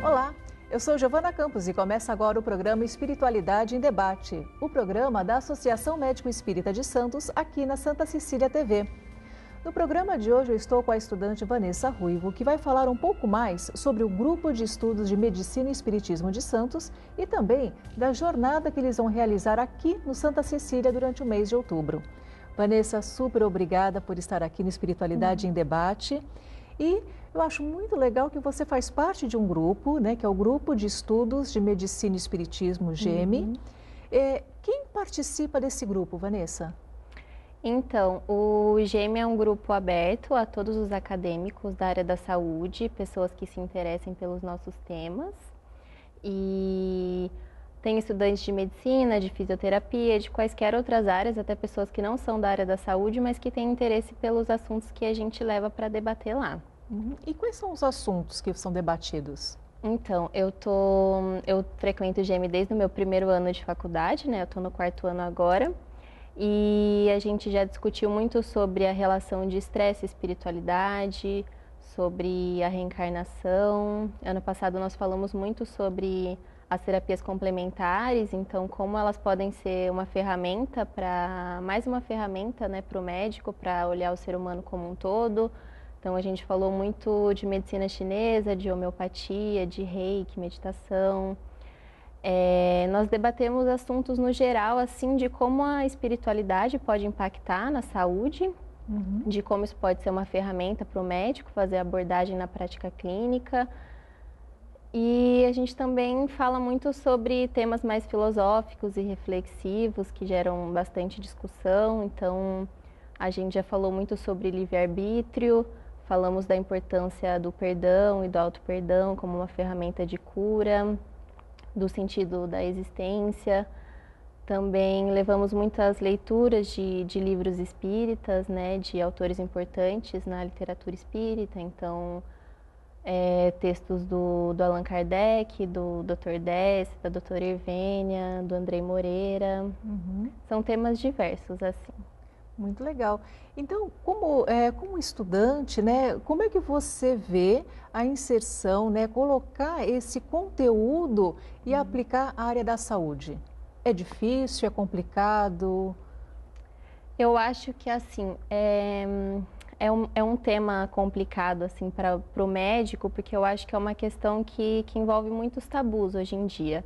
Olá, eu sou Giovana Campos e começa agora o programa Espiritualidade em Debate, o programa da Associação Médico Espírita de Santos, aqui na Santa Cecília TV. No programa de hoje eu estou com a estudante Vanessa Ruivo, que vai falar um pouco mais sobre o grupo de estudos de Medicina e Espiritismo de Santos e também da jornada que eles vão realizar aqui no Santa Cecília durante o mês de outubro. Vanessa, super obrigada por estar aqui no Espiritualidade em Debate. E eu acho muito legal que você faz parte de um grupo, né, que é o Grupo de Estudos de Medicina e Espiritismo, GEME. Quem participa desse grupo, Vanessa? Então, o GEME é um grupo aberto a todos os acadêmicos da área da saúde, pessoas que se interessem pelos nossos temas. E tem estudantes de medicina, de fisioterapia, de quaisquer outras áreas, até pessoas que não são da área da saúde, mas que têm interesse pelos assuntos que a gente leva para debater lá. E quais são os assuntos que são debatidos? Então, eu frequento o GEME desde o meu primeiro ano de faculdade, né? Eu estou no 4º ano agora. E a gente já discutiu muito sobre a relação de estresse e espiritualidade, sobre a reencarnação. Ano passado nós falamos muito sobre as terapias complementares, então como elas podem ser uma ferramenta mais uma ferramenta, né, para o médico, para olhar o ser humano como um todo. Então a gente falou muito de medicina chinesa, de homeopatia, de reiki, meditação. Nós debatemos assuntos no geral, assim, de como a espiritualidade pode impactar na saúde, de como isso pode ser uma ferramenta para o médico fazer abordagem na prática clínica. E a gente também fala muito sobre temas mais filosóficos e reflexivos, que geram bastante discussão. Então, a gente já falou muito sobre livre-arbítrio, falamos da importância do perdão e do auto-perdão como uma ferramenta de cura, do sentido da existência. Também levamos muitas leituras de livros espíritas, né, de autores importantes na literatura espírita. Então, textos do Allan Kardec, do Dr. Dess, da doutora Irvênia, do Andrei Moreira. São temas diversos, assim. Muito legal. Então, como estudante, né, como é que você vê a inserção, né, colocar esse conteúdo e aplicar à área da saúde? É difícil, é complicado? Eu acho que, assim, é um tema complicado, assim, para o médico, porque eu acho que é uma questão que envolve muitos tabus hoje em dia.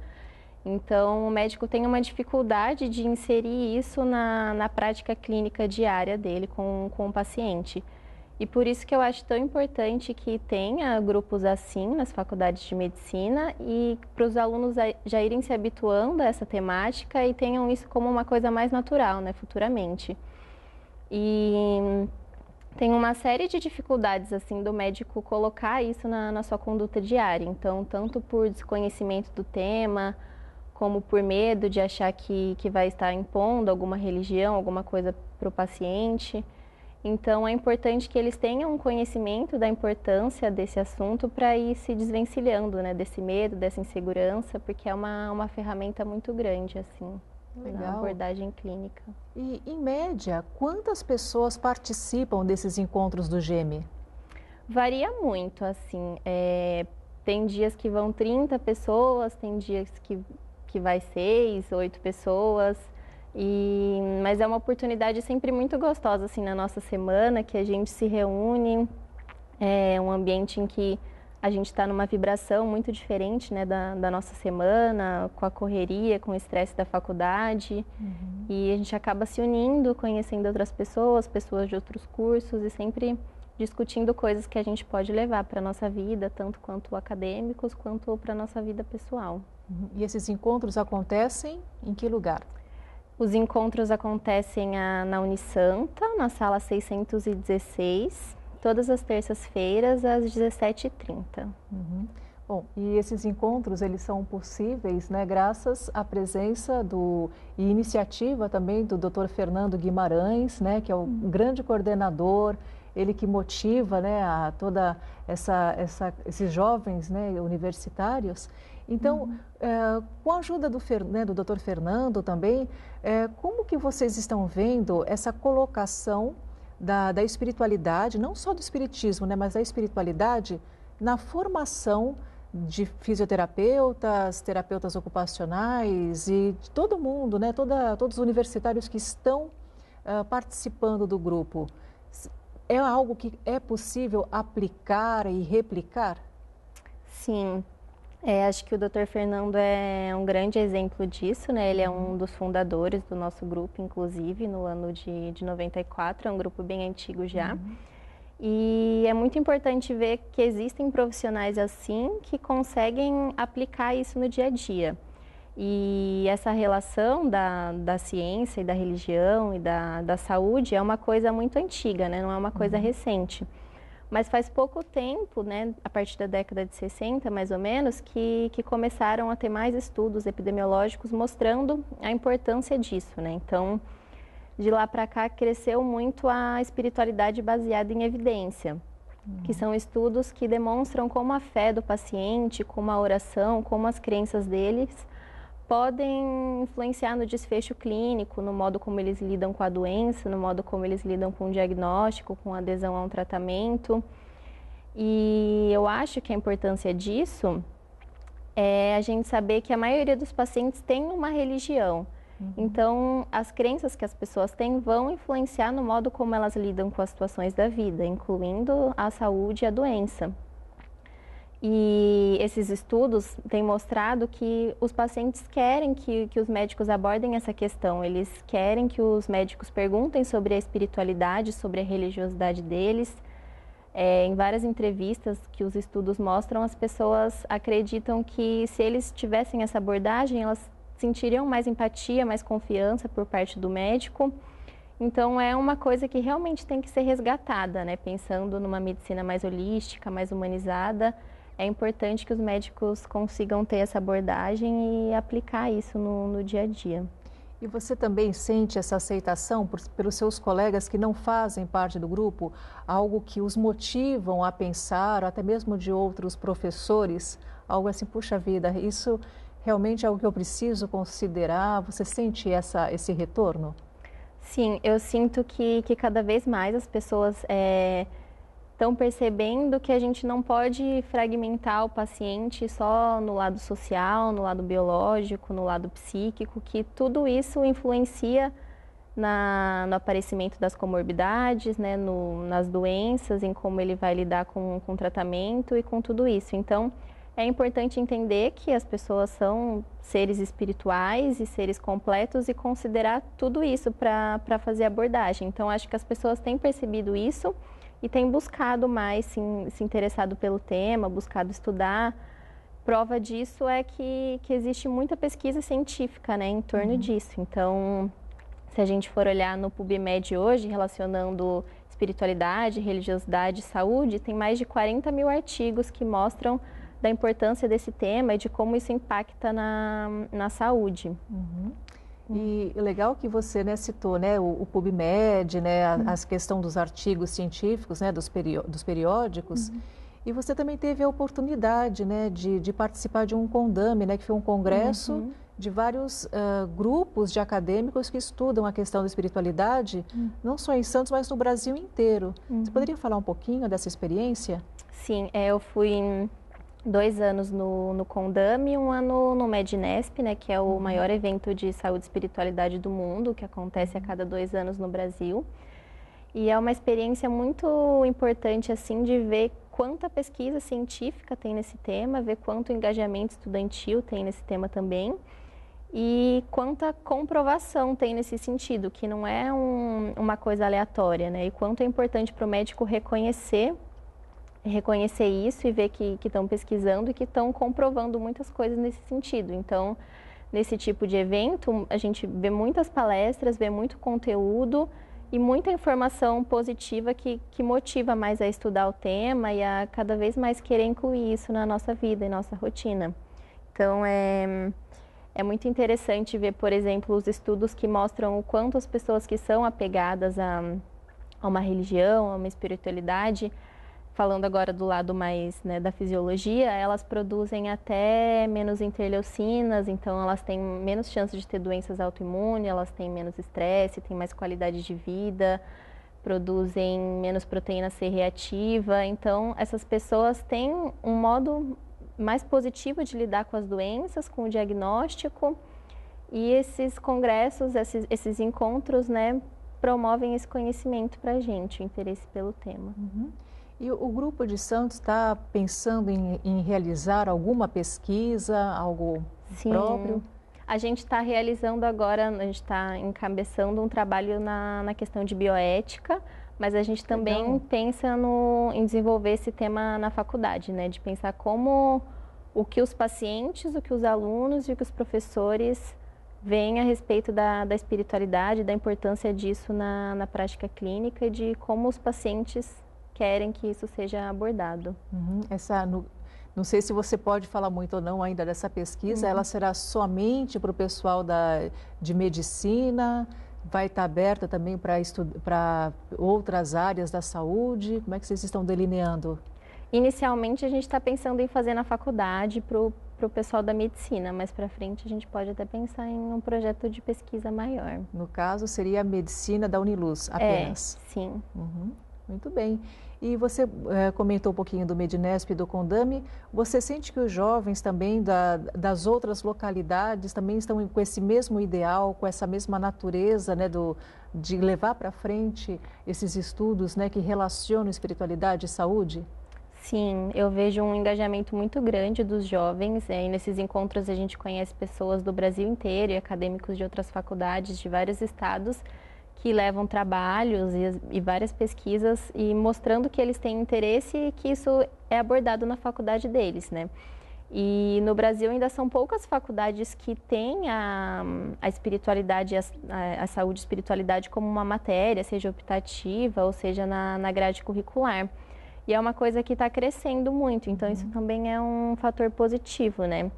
Então, o médico tem uma dificuldade de inserir isso na prática clínica diária dele com o paciente. E por isso que eu acho tão importante que tenha grupos assim nas faculdades de medicina e para os alunos já irem se habituando a essa temática e tenham isso como uma coisa mais natural, né, futuramente. E tem uma série de dificuldades, assim, do médico colocar isso na sua conduta diária. Então, tanto por desconhecimento do tema, como por medo de achar que vai estar impondo alguma religião, alguma coisa para o paciente. Então, é importante que eles tenham um conhecimento da importância desse assunto para ir se desvencilhando, né, desse medo, dessa insegurança, porque é uma ferramenta muito grande, assim, na abordagem clínica. E, em média, quantas pessoas participam desses encontros do GEME? Varia muito, assim. Tem dias que vão 30 pessoas, tem dias que vai 6, 8 pessoas. Mas é uma oportunidade sempre muito gostosa, assim, na nossa semana, que a gente se reúne. É um ambiente em que a gente está numa vibração muito diferente, né, da nossa semana, com a correria, com o estresse da faculdade. E a gente acaba se unindo, conhecendo outras pessoas de outros cursos e sempre discutindo coisas que a gente pode levar para a nossa vida, tanto quanto acadêmicos, quanto para a nossa vida pessoal. E esses encontros acontecem em que lugar? Os encontros acontecem na Unisanta, na sala 616, todas as terças-feiras, às 17h30. Bom, e esses encontros, eles são possíveis, né, graças à presença e iniciativa também do Dr. Fernando Guimarães, né, que é o grande coordenador, ele que motiva, né, a toda esses jovens, né, universitários. Então, com a ajuda do Dr. Fernando também, como que vocês estão vendo essa colocação da espiritualidade, não só do espiritismo, né, mas da espiritualidade na formação de fisioterapeutas, terapeutas ocupacionais e de todo mundo, né? Todos os universitários que estão participando do grupo. É algo que é possível aplicar e replicar? Sim, acho que o Dr. Fernando é um grande exemplo disso, né? Ele é um dos fundadores do nosso grupo, inclusive, no ano de 94, é um grupo bem antigo já. E é muito importante ver que existem profissionais assim que conseguem aplicar isso no dia a dia. E essa relação da ciência e da religião e da saúde é uma coisa muito antiga, né? Não é uma coisa recente. Mas faz pouco tempo, né, a partir da década de 60, mais ou menos, que começaram a ter mais estudos epidemiológicos mostrando a importância disso, né? Então, de lá para cá, cresceu muito a espiritualidade baseada em evidência, que são estudos que demonstram como a fé do paciente, como a oração, como as crenças deles podem influenciar no desfecho clínico, no modo como eles lidam com a doença, no modo como eles lidam com o diagnóstico, com a adesão a um tratamento. E eu acho que a importância disso é a gente saber que a maioria dos pacientes tem uma religião. Então, as crenças que as pessoas têm vão influenciar no modo como elas lidam com as situações da vida, incluindo a saúde e a doença. E esses estudos têm mostrado que os pacientes querem que os médicos abordem essa questão. Eles querem que os médicos perguntem sobre a espiritualidade, sobre a religiosidade deles. Em várias entrevistas que os estudos mostram, as pessoas acreditam que se eles tivessem essa abordagem, elas sentiriam mais empatia, mais confiança por parte do médico. Então, é uma coisa que realmente tem que ser resgatada, né? Pensando numa medicina mais holística, mais humanizada. É importante que os médicos consigam ter essa abordagem e aplicar isso no dia a dia. E você também sente essa aceitação pelos seus colegas que não fazem parte do grupo? Algo que os motivam a pensar, até mesmo de outros professores? Algo assim, puxa vida, isso realmente é algo que eu preciso considerar? Você sente esse retorno? Sim, eu sinto que cada vez mais as pessoas estão percebendo que a gente não pode fragmentar o paciente só no lado social, no lado biológico, no lado psíquico, que tudo isso influencia no aparecimento das comorbidades, né, nas doenças, em como ele vai lidar com o tratamento e com tudo isso. Então, é importante entender que as pessoas são seres espirituais e seres completos e considerar tudo isso para fazer a abordagem. Então, acho que as pessoas têm percebido isso e têm buscado mais se interessado pelo tema, buscado estudar. Prova disso é que existe muita pesquisa científica, né, em torno disso. Então, se a gente for olhar no PubMed hoje, relacionando espiritualidade, religiosidade e saúde, tem mais de 40 mil artigos que mostram da importância desse tema e de como isso impacta na saúde. E legal que você, né, citou, né, o PubMed, né, a questão dos artigos científicos, né, dos periódicos. E você também teve a oportunidade, né, de participar de um CONDAME, né, que foi um congresso de vários grupos de acadêmicos que estudam a questão da espiritualidade, não só em Santos, mas no Brasil inteiro. Você poderia falar um pouquinho dessa experiência? Sim, eu fui 2 anos no CONDAME e 1 ano no Mednesp, né, que é o maior evento de saúde e espiritualidade do mundo, que acontece a cada 2 anos no Brasil. E é uma experiência muito importante, assim, de ver quanta pesquisa científica tem nesse tema, ver quanto engajamento estudantil tem nesse tema também e quanta comprovação tem nesse sentido, que não é uma coisa aleatória, né? E quanto é importante para o médico reconhecer isso e ver que estão pesquisando e que estão comprovando muitas coisas nesse sentido. Então, nesse tipo de evento, a gente vê muitas palestras, vê muito conteúdo e muita informação positiva que motiva mais a estudar o tema e a cada vez mais querer incluir isso na nossa vida e nossa rotina. Então, é muito interessante ver, por exemplo, os estudos que mostram o quanto as pessoas que são apegadas a uma religião, a uma espiritualidade, falando agora do lado mais, né, da fisiologia, elas produzem até menos interleucinas, então elas têm menos chance de ter doenças autoimunes, elas têm menos estresse, têm mais qualidade de vida, produzem menos proteína C reativa. Então, essas pessoas têm um modo mais positivo de lidar com as doenças, com o diagnóstico. E esses congressos, esses encontros, né, promovem esse conhecimento para a gente, o interesse pelo tema. Uhum. E o Grupo de Santos está pensando em realizar alguma pesquisa, algo próprio? A gente está realizando agora, a gente está encabeçando um trabalho na questão de bioética, mas a gente também pensa em desenvolver esse tema na faculdade, né? De pensar o que os pacientes, o que os alunos e o que os professores veem a respeito da espiritualidade, da importância disso na prática clínica e de como os pacientes querem que isso seja abordado. Uhum. Não sei se você pode falar muito ou não ainda dessa pesquisa, ela será somente para o pessoal de medicina, vai estar aberta também para outras áreas da saúde? Como é que vocês estão delineando? Inicialmente a gente está pensando em fazer na faculdade para o pessoal da medicina, mas para frente a gente pode até pensar em um projeto de pesquisa maior. No caso, seria a medicina da Uniluz apenas? Sim. Uhum. Muito bem. E você comentou um pouquinho do Medinesp e do Condame. Você sente que os jovens também das outras localidades também estão com esse mesmo ideal, com essa mesma natureza, né, de levar para frente esses estudos, né, que relacionam espiritualidade e saúde? Sim, eu vejo um engajamento muito grande dos jovens. E nesses encontros a gente conhece pessoas do Brasil inteiro e acadêmicos de outras faculdades de vários estados que levam trabalhos e várias pesquisas e mostrando que eles têm interesse e que isso é abordado na faculdade deles, né? E no Brasil ainda são poucas faculdades que têm a espiritualidade, a saúde e espiritualidade como uma matéria, seja optativa ou seja na grade curricular. E é uma coisa que está crescendo muito, então isso também é um fator positivo, né?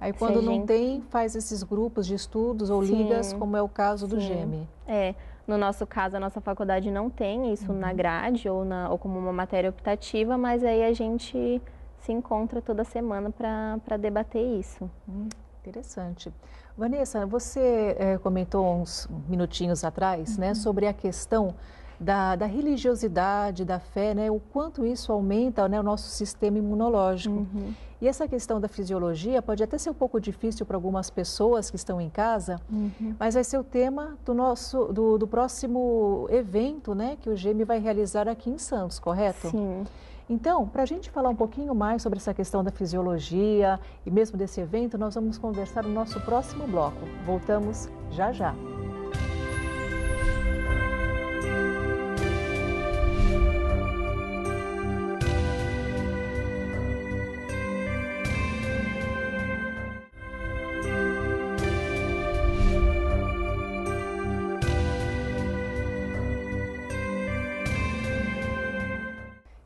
Aí quando não tem, faz esses grupos de estudos ou ligas, como é o caso do GEME. No nosso caso, a nossa faculdade não tem isso na grade ou como uma matéria optativa, mas aí a gente se encontra toda semana para debater isso. Interessante. Vanessa, você comentou uns minutinhos atrás, né, sobre a questão da religiosidade, da fé, né, o quanto isso aumenta, né, o nosso sistema imunológico. E essa questão da fisiologia pode até ser um pouco difícil para algumas pessoas que estão em casa, mas vai ser o tema do próximo evento, né, que o GEME vai realizar aqui em Santos, correto? Sim. Então, para a gente falar um pouquinho mais sobre essa questão da fisiologia e mesmo desse evento, nós vamos conversar no nosso próximo bloco. Voltamos já já.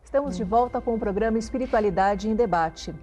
Estamos de volta com o programa Espiritualidade em Debate.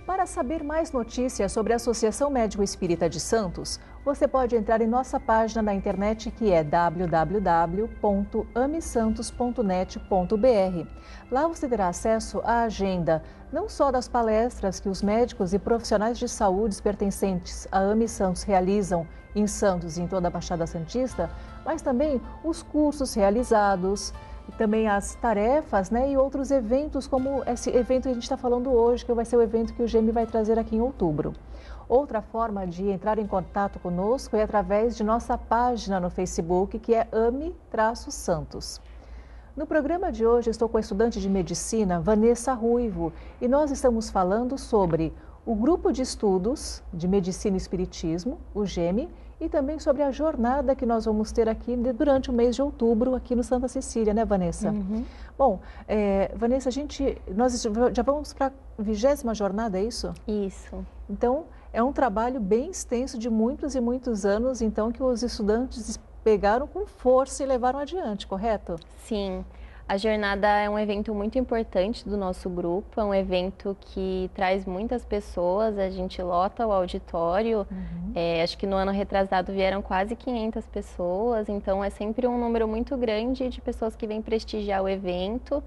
Para saber mais notícias sobre a Associação Médico Espírita de Santos, você pode entrar em nossa página na internet que é www.amesantos.net.br. Lá você terá acesso à agenda, não só das palestras que os médicos e profissionais de saúde pertencentes à AME Santos realizam em Santos e em toda a Baixada Santista, mas também os cursos realizados, e também as tarefas, né, e outros eventos, como esse evento que a gente está falando hoje, que vai ser o evento que o GEME vai trazer aqui em outubro. Outra forma de entrar em contato conosco é através de nossa página no Facebook, que é AME-Santos. No programa de hoje, estou com a estudante de medicina, Vanessa Ruivo, e nós estamos falando sobre o Grupo de Estudos de Medicina e Espiritismo, o GEME, e também sobre a jornada que nós vamos ter aqui durante o mês de outubro, aqui no Santa Cecília, né, Vanessa? Bom, Vanessa, nós já vamos para a 20ª jornada, é isso? Isso. Então, é um trabalho bem extenso de muitos e muitos anos, então, que os estudantes pegaram com força e levaram adiante, correto? Sim. A jornada é um evento muito importante do nosso grupo, é um evento que traz muitas pessoas, a gente lota o auditório, acho que no ano retrasado vieram quase 500 pessoas, então é sempre um número muito grande de pessoas que vêm prestigiar o evento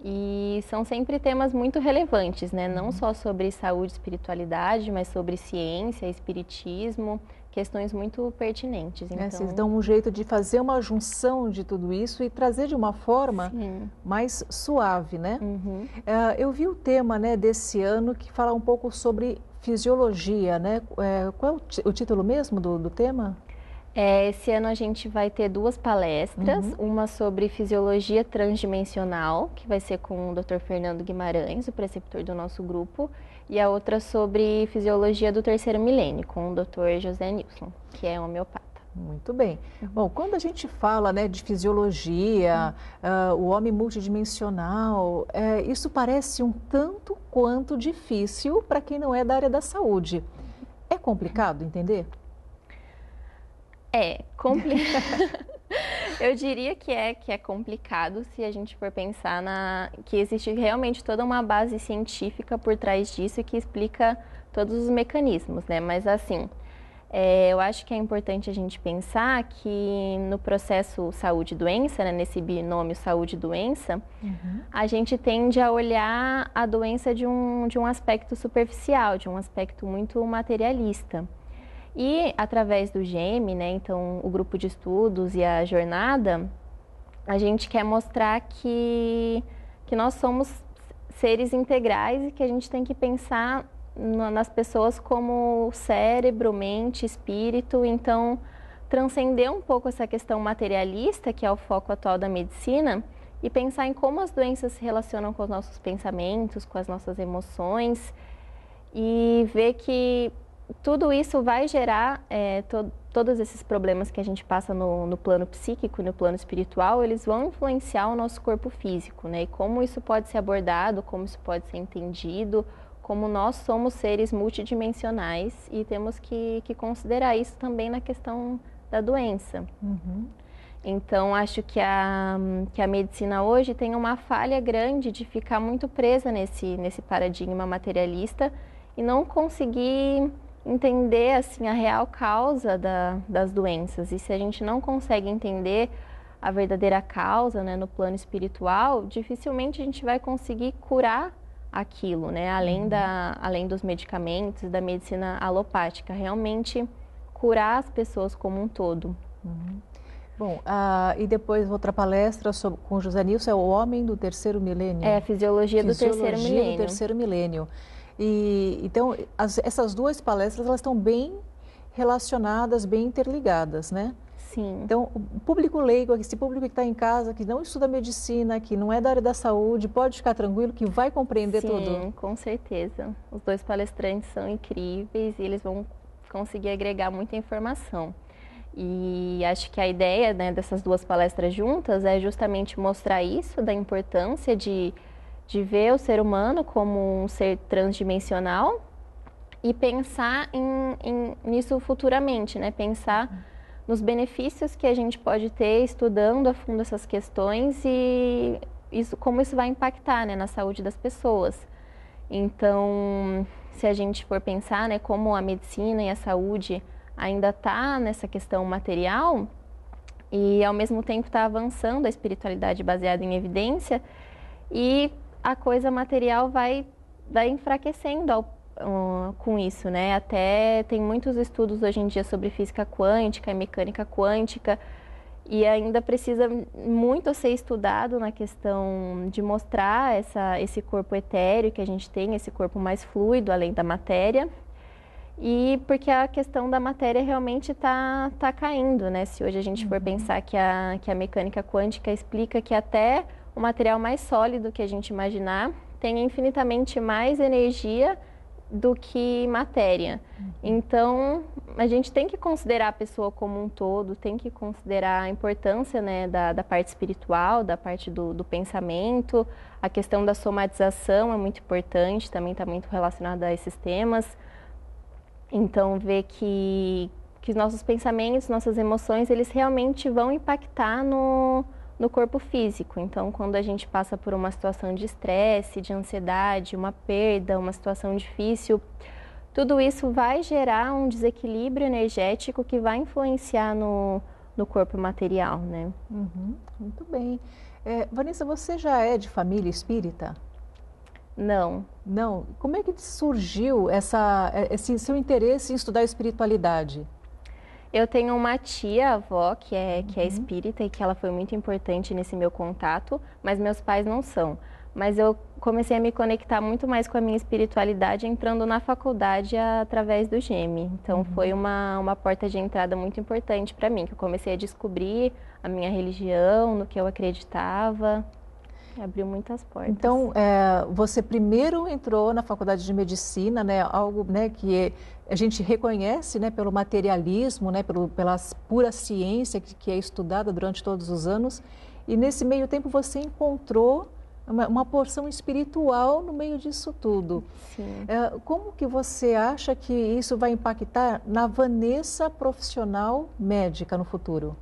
E são sempre temas muito relevantes, né? Não só sobre saúde e espiritualidade, mas sobre ciência, espiritismo, questões muito pertinentes. Então, Vocês dão um jeito de fazer uma junção de tudo isso e trazer de uma forma sim. mais suave, né? Uhum. Eu vi o tema, né, desse ano que fala um pouco sobre fisiologia, né? Qual é o título mesmo do tema? Esse ano a gente vai ter 2 palestras, uma sobre fisiologia transdimensional, que vai ser com o Dr. Fernando Guimarães, o preceptor do nosso grupo, e a outra sobre fisiologia do terceiro milênio, com o Dr. José Nilson, que é homeopata. Muito bem. Bom, quando a gente fala, né, de fisiologia, o homem multidimensional, isso parece um tanto quanto difícil para quem não é da área da saúde. É complicado entender? Eu diria que é complicado se a gente for pensar que existe realmente toda uma base científica por trás disso que explica todos os mecanismos, né? Mas assim, eu acho que é importante a gente pensar que no processo saúde-doença, né, nesse binômio saúde-doença, a gente tende a olhar a doença de um aspecto superficial, de um aspecto muito materialista. E através do GEM, né, então o grupo de estudos e a jornada, a gente quer mostrar que nós somos seres integrais e que a gente tem que pensar nas pessoas como cérebro, mente, espírito. Então, transcender um pouco essa questão materialista, que é o foco atual da medicina, e pensar em como as doenças se relacionam com os nossos pensamentos, com as nossas emoções, e ver que tudo isso vai gerar, todos esses problemas que a gente passa no plano psíquico e no plano espiritual, eles vão influenciar o nosso corpo físico, né? E como isso pode ser abordado, como isso pode ser entendido, como nós somos seres multidimensionais e temos que considerar isso também na questão da doença. Então, acho que a medicina hoje tem uma falha grande de ficar muito presa nesse paradigma materialista e não conseguir entender assim a real causa das doenças. E se a gente não consegue entender a verdadeira causa, né, no plano espiritual, dificilmente a gente vai conseguir curar aquilo, né, além dos medicamentos, da medicina alopática, realmente curar as pessoas como um todo. Bom, e depois outra palestra com José Nilson, é o homem do terceiro milênio. A fisiologia do terceiro milênio. Fisiologia do terceiro milênio. E então essas 2 palestras elas estão bem relacionadas, bem interligadas, né? Sim. Então o público leigo, esse público que está em casa, que não estuda medicina, que não é da área da saúde, pode ficar tranquilo que vai compreender tudo. Sim, com certeza. Os 2 palestrantes são incríveis e eles vão conseguir agregar muita informação. E acho que a ideia, né, dessas 2 palestras juntas é justamente mostrar isso, da importância de ver o ser humano como um ser transdimensional e pensar nisso futuramente, né? Pensar nos benefícios que a gente pode ter estudando a fundo essas questões e como isso vai impactar, né, na saúde das pessoas. Então, se a gente for pensar, né, como a medicina e a saúde ainda está nessa questão material e ao mesmo tempo está avançando a espiritualidade baseada em evidência, e a coisa material vai enfraquecendo com isso, né? Até tem muitos estudos hoje em dia sobre física quântica e mecânica quântica, e ainda precisa muito ser estudado na questão de mostrar esse corpo etéreo que a gente tem, esse corpo mais fluido além da matéria. E porque a questão da matéria realmente está caindo, né? Se hoje a gente for pensar que a mecânica quântica explica que até o material mais sólido que a gente imaginar tem infinitamente mais energia do que matéria. Então, a gente tem que considerar a pessoa como um todo, tem que considerar a importância, né, da parte espiritual, da parte do pensamento. A questão da somatização é muito importante, também está muito relacionada a esses temas. Então, ver que os nossos pensamentos, nossas emoções, eles realmente vão impactar no corpo físico. Então, quando a gente passa por uma situação de estresse, de ansiedade, uma perda, uma situação difícil, tudo isso vai gerar um desequilíbrio energético que vai influenciar no corpo material, né? Muito bem. Vanessa, você já é de família espírita? Não. Não. Como é que surgiu esse seu interesse em estudar espiritualidade? Eu tenho uma tia-avó que é espírita e que ela foi muito importante nesse meu contato, mas meus pais não são. Mas eu comecei a me conectar muito mais com a minha espiritualidade entrando na faculdade através do GEME. Então foi uma porta de entrada muito importante para mim, que eu comecei a descobrir a minha religião, no que eu acreditava. Abriu muitas portas. Então, você primeiro entrou na faculdade de medicina, né, algo, né, que a gente reconhece, né, pelo materialismo, né, pela pura ciência que é estudada durante todos os anos. E nesse meio tempo você encontrou uma porção espiritual no meio disso tudo. Sim. Como que você acha que isso vai impactar na Vanessa profissional médica no futuro?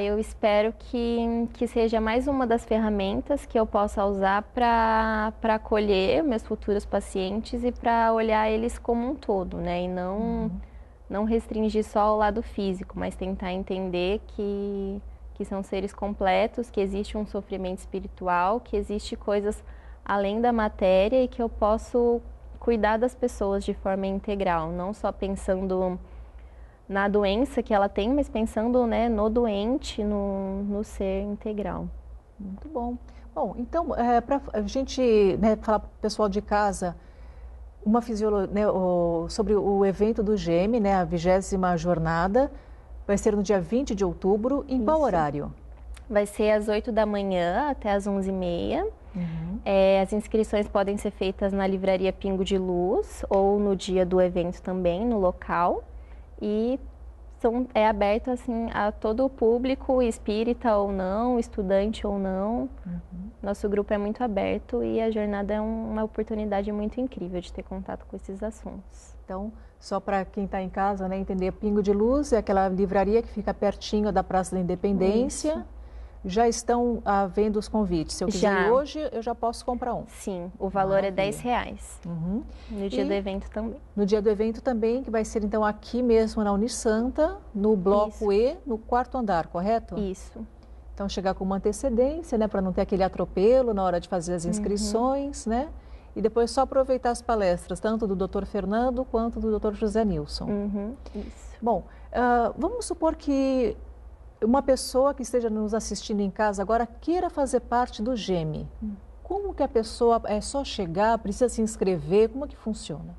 Eu espero que seja mais uma das ferramentas que eu possa usar para acolher meus futuros pacientes e para olhar eles como um todo, né? E não restringir só ao lado físico, mas tentar entender que são seres completos, que existe um sofrimento espiritual, que existe coisas além da matéria e que eu posso cuidar das pessoas de forma integral, não só pensando na doença que ela tem, mas pensando, né, no doente, no ser integral. Muito bom. Bom, então, para a gente, né, falar para o pessoal de casa uma fisiologia, né, sobre o evento do GEME, né, a 20ª jornada, vai ser no dia 20 de outubro, em qual horário? Vai ser às 8 da manhã até às 11h30. As inscrições podem ser feitas na livraria Pingo de Luz ou no dia do evento também, no local. E é aberto assim a todo o público, espírita ou não, estudante ou não. Nosso grupo é muito aberto e a jornada é uma oportunidade muito incrível de ter contato com esses assuntos. Então, só para quem está em casa, né, entender, Pingo de Luz é aquela livraria que fica pertinho da Praça da Independência. Isso. Já estão havendo os convites. Se eu quiser ir hoje, eu já posso comprar um. Sim, o valor é R$10. No dia do evento também. No dia do evento também, que vai ser então aqui mesmo na Unisanta, no bloco E, no 4º andar, correto? Isso. Então chegar com uma antecedência, né, para não ter aquele atropelo na hora de fazer as inscrições, né? E depois só aproveitar as palestras, tanto do Dr. Fernando quanto do Dr. José Nilson. Isso. Bom, vamos supor que uma pessoa que esteja nos assistindo em casa agora queira fazer parte do GEME. Como que a pessoa, é só chegar, precisa se inscrever, como que funciona?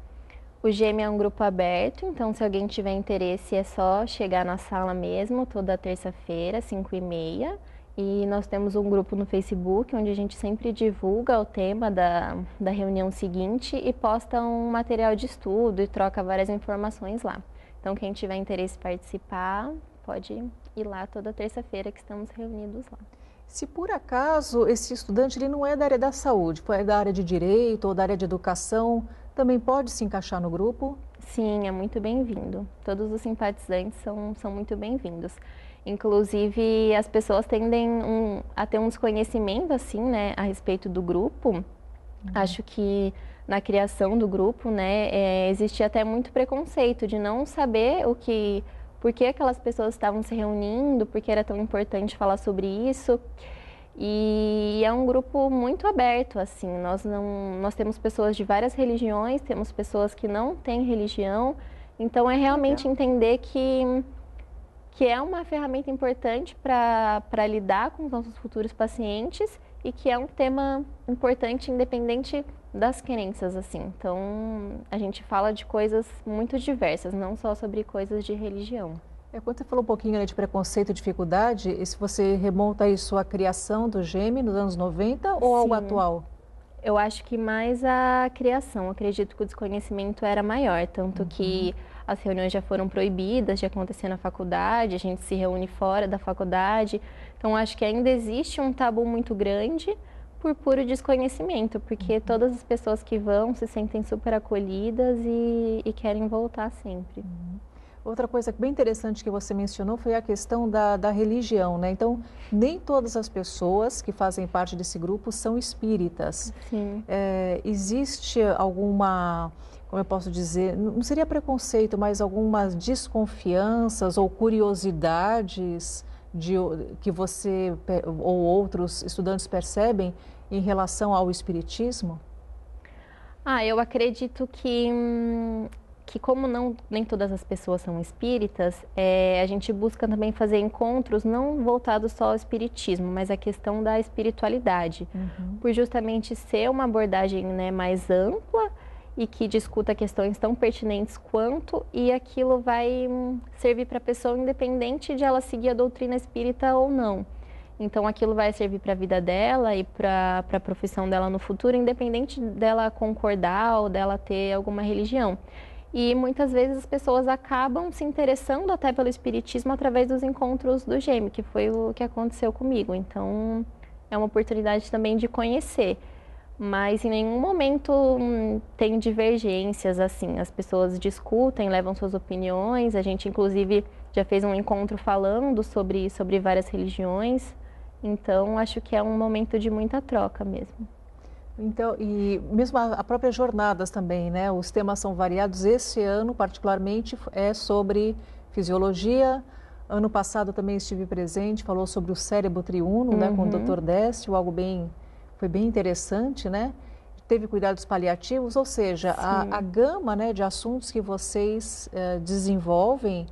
O GEME é um grupo aberto, então se alguém tiver interesse é só chegar na sala mesmo, toda terça-feira, 5h30. E nós temos um grupo no Facebook, onde a gente sempre divulga o tema da reunião seguinte e posta um material de estudo e troca várias informações lá. Então quem tiver interesse em participar, pode ir lá toda terça-feira que estamos reunidos lá. Se por acaso esse estudante ele não é da área da saúde, é da área de direito ou da área de educação, também pode se encaixar no grupo? Sim, é muito bem-vindo. Todos os simpatizantes são muito bem-vindos. Inclusive, as pessoas tendem a ter um desconhecimento, assim, né, a respeito do grupo. Acho que na criação do grupo, né, existia até muito preconceito de não saber por que aquelas pessoas estavam se reunindo, por que era tão importante falar sobre isso. E é um grupo muito aberto, assim, nós temos pessoas de várias religiões, temos pessoas que não têm religião, então é realmente entender que é uma ferramenta importante para lidar com os nossos futuros pacientes e que é um tema importante independente das crenças, assim. Então, a gente fala de coisas muito diversas, não só sobre coisas de religião. Quando você falou um pouquinho, né, de preconceito e dificuldade, e se você remonta isso à criação do GEME nos anos 90 ou algo atual? Eu acho que mais a criação. Acredito que o desconhecimento era maior, tanto que as reuniões já foram proibidas de acontecer na faculdade, a gente se reúne fora da faculdade. Então, acho que ainda existe um tabu muito grande por puro desconhecimento, porque todas as pessoas que vão se sentem super acolhidas e querem voltar sempre. Outra coisa bem interessante que você mencionou foi a questão da religião, né? Então, nem todas as pessoas que fazem parte desse grupo são espíritas. Sim. Existe alguma, como eu posso dizer, não seria preconceito, mas algumas desconfianças ou curiosidades que você ou outros estudantes percebem em relação ao espiritismo? Eu acredito que como nem todas as pessoas são espíritas, a gente busca também fazer encontros não voltados só ao espiritismo, mas à questão da espiritualidade, por justamente ser uma abordagem, né, mais ampla e que discuta questões tão pertinentes quanto, e aquilo vai servir para a pessoa independente de ela seguir a doutrina espírita ou não. Então, aquilo vai servir para a vida dela e para a profissão dela no futuro, independente dela concordar ou dela ter alguma religião. E muitas vezes as pessoas acabam se interessando até pelo espiritismo através dos encontros do GEM, que foi o que aconteceu comigo. Então, é uma oportunidade também de conhecer. Mas em nenhum momento tem divergências, assim. As pessoas discutem, levam suas opiniões. A gente, inclusive, já fez um encontro falando sobre várias religiões. Então, acho que é um momento de muita troca mesmo. Então, e mesmo a própria jornadas também, né? Os temas são variados. Esse ano, particularmente, é sobre fisiologia. Ano passado também estive presente, falou sobre o cérebro triuno, né? Com o Dr. Décio, foi bem interessante, né? Teve cuidados paliativos, ou seja, a gama, né, de assuntos que vocês desenvolvem,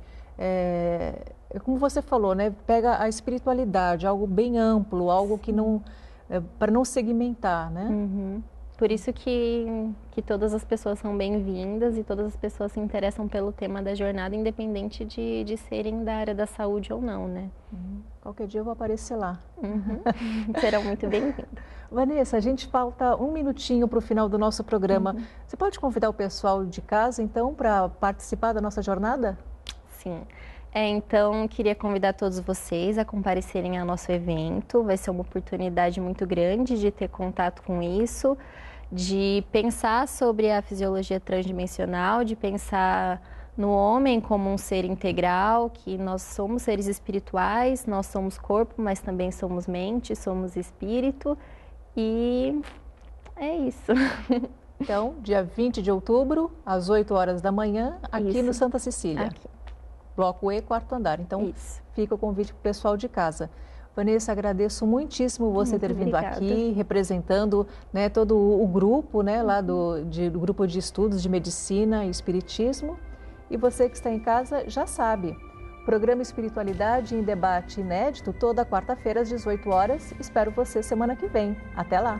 como você falou, né? Pega a espiritualidade, algo bem amplo, algo que não... para não segmentar, né? Por isso que todas as pessoas são bem-vindas e todas as pessoas se interessam pelo tema da jornada, independente de serem da área da saúde ou não, né? Qualquer dia eu vou aparecer lá. Serão muito bem-vindos. Vanessa, a gente falta um minutinho para o final do nosso programa. Você pode convidar o pessoal de casa, então, para participar da nossa jornada? Sim. Então, queria convidar todos vocês a comparecerem ao nosso evento. Vai ser uma oportunidade muito grande de ter contato com isso, de pensar sobre a fisiologia transdimensional, de pensar no homem como um ser integral, que nós somos seres espirituais, nós somos corpo, mas também somos mente, somos espírito, e é isso. Então, dia 20 de outubro, às 8 horas da manhã, aqui no Santa Cecília. Aqui. Bloco E, quarto andar. Então, fica o convite para o pessoal de casa. Vanessa, agradeço muitíssimo você ter vindo aqui, representando, né, todo o grupo, né, lá do grupo de estudos de medicina e espiritismo. E você que está em casa já sabe, programa Espiritualidade em Debate inédito toda quarta-feira às 18 horas. Espero você semana que vem. Até lá!